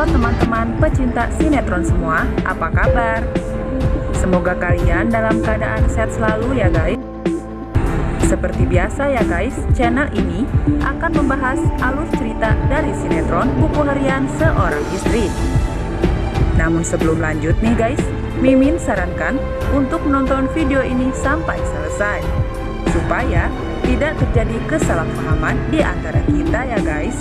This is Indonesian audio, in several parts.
Halo teman-teman pecinta sinetron semua, apa kabar? Semoga kalian dalam keadaan sehat selalu ya guys. Seperti biasa ya guys, channel ini akan membahas alur cerita dari sinetron Buku Harian Seorang Istri. Namun sebelum lanjut nih guys, Mimin sarankan untuk menonton video ini sampai selesai, supaya tidak terjadi kesalahpahaman di antara kita ya guys.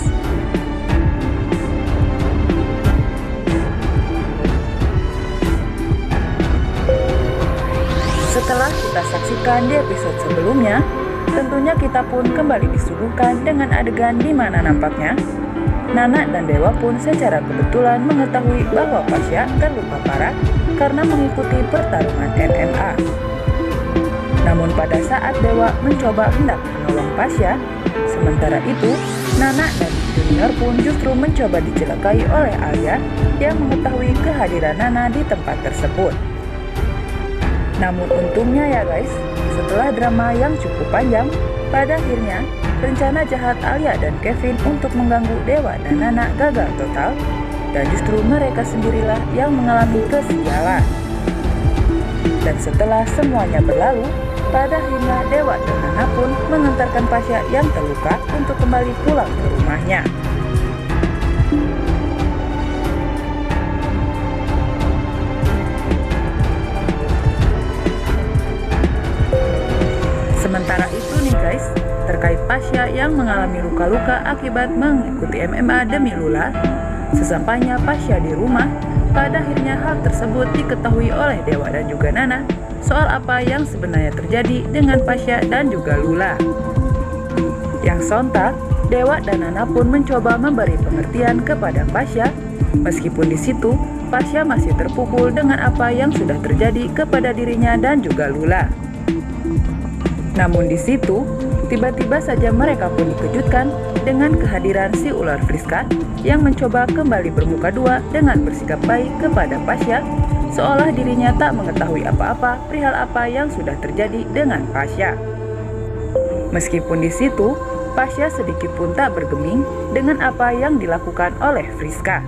Setelah kita saksikan di episode sebelumnya, tentunya kita pun kembali disuguhkan dengan adegan di mana nampaknya Nana dan Dewa pun secara kebetulan mengetahui bahwa Pasha terluka parah karena mengikuti pertarungan MMA. Namun pada saat Dewa mencoba hendak menolong Pasha, sementara itu Nana dan Junior pun justru mencoba dicelakai oleh Alia yang mengetahui kehadiran Nana di tempat tersebut. Namun untungnya ya guys, setelah drama yang cukup panjang, pada akhirnya rencana jahat Alia dan Kevin untuk mengganggu Dewa dan Nana gagal total, dan justru mereka sendirilah yang mengalami kesialan. Dan setelah semuanya berlalu, pada akhirnya Dewa dan Nana pun mengantarkan Pasha yang terluka untuk kembali pulang ke rumahnya. Sementara itu nih guys, terkait Pasha yang mengalami luka-luka akibat mengikuti MMA demi Lula, sesampainya Pasha di rumah, pada akhirnya hal tersebut diketahui oleh Dewa dan juga Nana soal apa yang sebenarnya terjadi dengan Pasha dan juga Lula. Yang sontak, Dewa dan Nana pun mencoba memberi pengertian kepada Pasha, meskipun di situ Pasha masih terpukul dengan apa yang sudah terjadi kepada dirinya dan juga Lula. Namun di situ, tiba-tiba saja mereka pun dikejutkan dengan kehadiran si ular Friska yang mencoba kembali bermuka dua dengan bersikap baik kepada Pasha, seolah dirinya tak mengetahui apa-apa perihal apa yang sudah terjadi dengan Pasha. Meskipun di situ, Pasha sedikit pun tak bergeming dengan apa yang dilakukan oleh Friska.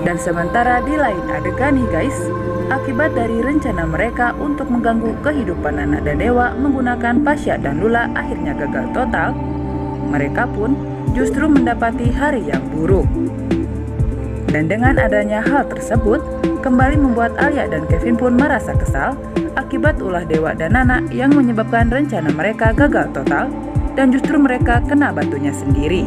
Dan sementara di lain adegan nih guys, akibat dari rencana mereka untuk mengganggu kehidupan Nana dan Dewa menggunakan Pasha dan Lula akhirnya gagal total, mereka pun justru mendapati hari yang buruk. Dan dengan adanya hal tersebut, kembali membuat Alia dan Kevin pun merasa kesal akibat ulah Dewa dan Nana yang menyebabkan rencana mereka gagal total dan justru mereka kena batunya sendiri.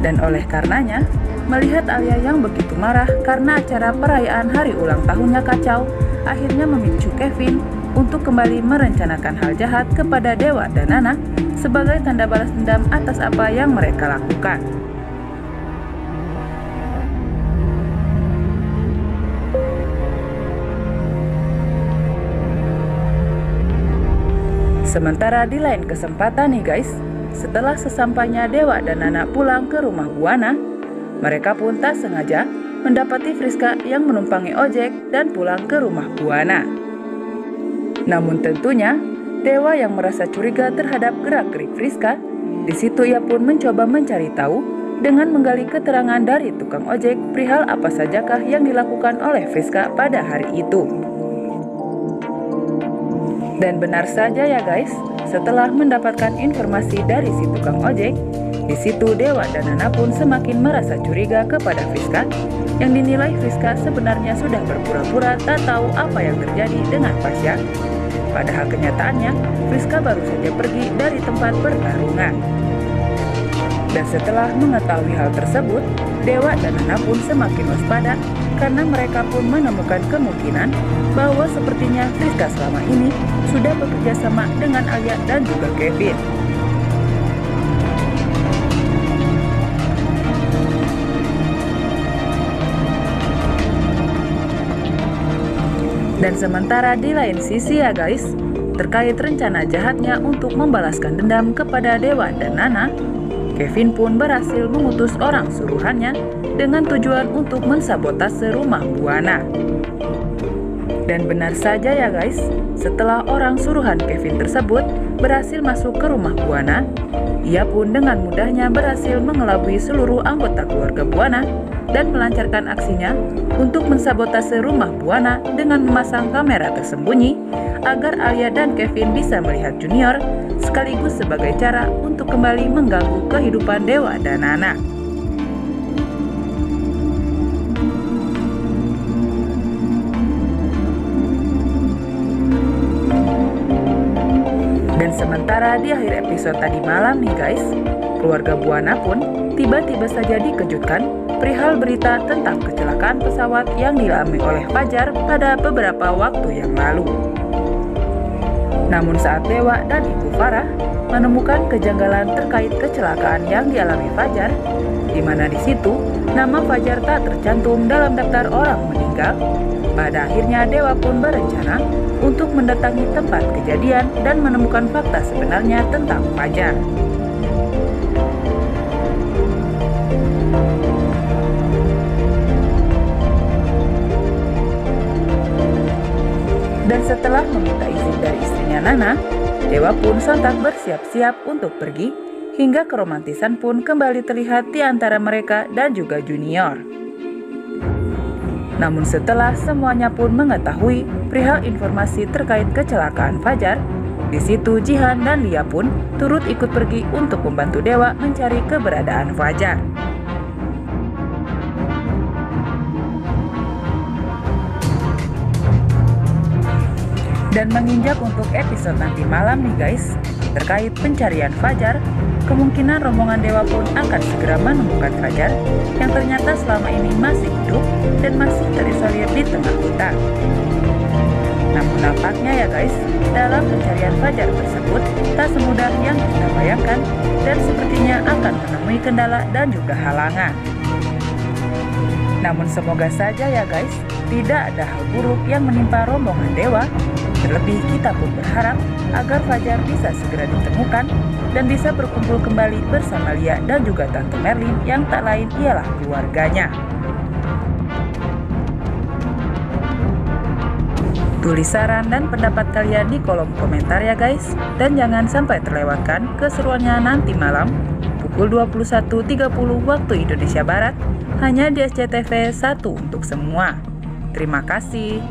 Dan oleh karenanya, melihat Alia yang begitu marah karena acara perayaan hari ulang tahunnya kacau, akhirnya memicu Kevin untuk kembali merencanakan hal jahat kepada Dewa dan Nana sebagai tanda balas dendam atas apa yang mereka lakukan. Sementara di lain kesempatan nih guys, setelah sesampainya Dewa dan Nana pulang ke rumah Buana, mereka pun tak sengaja mendapati Friska yang menumpangi ojek dan pulang ke rumah Buana. Namun tentunya, Dewa yang merasa curiga terhadap gerak-gerik Friska, di situ ia pun mencoba mencari tahu dengan menggali keterangan dari tukang ojek perihal apa sajakah yang dilakukan oleh Friska pada hari itu. Dan benar saja ya guys, setelah mendapatkan informasi dari si tukang ojek, di situ Dewa dan Nana pun semakin merasa curiga kepada Friska, yang dinilai Friska sebenarnya sudah berpura-pura tak tahu apa yang terjadi dengan Pasha. Padahal kenyataannya, Friska baru saja pergi dari tempat pertarungan. Dan setelah mengetahui hal tersebut, Dewa dan Nana pun semakin waspada karena mereka pun menemukan kemungkinan bahwa sepertinya Friska selama ini sudah bekerja sama dengan Alia dan juga Kevin. Dan sementara di lain sisi ya guys, terkait rencana jahatnya untuk membalaskan dendam kepada Dewa dan Nana, Kevin pun berhasil mengutus orang suruhannya dengan tujuan untuk mensabotase rumah Buana. Dan benar saja ya guys, setelah orang suruhan Kevin tersebut berhasil masuk ke rumah Buana, ia pun dengan mudahnya berhasil mengelabui seluruh anggota keluarga Buana dan melancarkan aksinya untuk mensabotase rumah Buana dengan memasang kamera tersembunyi agar Alia dan Kevin bisa melihat Junior, sekaligus sebagai cara untuk kembali mengganggu kehidupan Dewa dan Nana. Dan sementara di akhir episode tadi malam nih guys, keluarga Buana pun tiba-tiba saja dikejutkan perihal berita tentang kecelakaan pesawat yang dialami oleh Fajar pada beberapa waktu yang lalu. Namun saat Dewa dan Ibu Farah menemukan kejanggalan terkait kecelakaan yang dialami Fajar, di mana di situ nama Fajar tak tercantum dalam daftar orang meninggal, pada akhirnya Dewa pun berencana untuk mendatangi tempat kejadian dan menemukan fakta sebenarnya tentang Fajar. Dan setelah meminta izin dari istrinya Nana, Dewa pun sontak bersiap-siap untuk pergi, hingga keromantisan pun kembali terlihat di antara mereka dan juga Junior. Namun setelah semuanya pun mengetahui perihal informasi terkait kecelakaan Fajar, di situ Jihan dan Lia pun turut ikut pergi untuk membantu Dewa mencari keberadaan Fajar. Dan menginjak untuk episode nanti malam nih guys, terkait pencarian Fajar, kemungkinan rombongan Dewa pun akan segera menemukan Fajar yang ternyata selama ini masih hidup dan masih terisolir di tengah hutan. Namun nampaknya ya guys, dalam pencarian Fajar tersebut tak semudah yang kita bayangkan dan sepertinya akan menemui kendala dan juga halangan. Namun semoga saja ya guys, tidak ada hal buruk yang menimpa rombongan Dewa. Terlebih kita pun berharap agar Fajar bisa segera ditemukan dan bisa berkumpul kembali bersama Lia dan juga Tante Merlin yang tak lain ialah keluarganya. Tulis saran dan pendapat kalian di kolom komentar ya guys. Dan jangan sampai terlewatkan keseruannya nanti malam pukul 21.30 waktu Indonesia Barat hanya di SCTV 1 untuk semua. Terima kasih.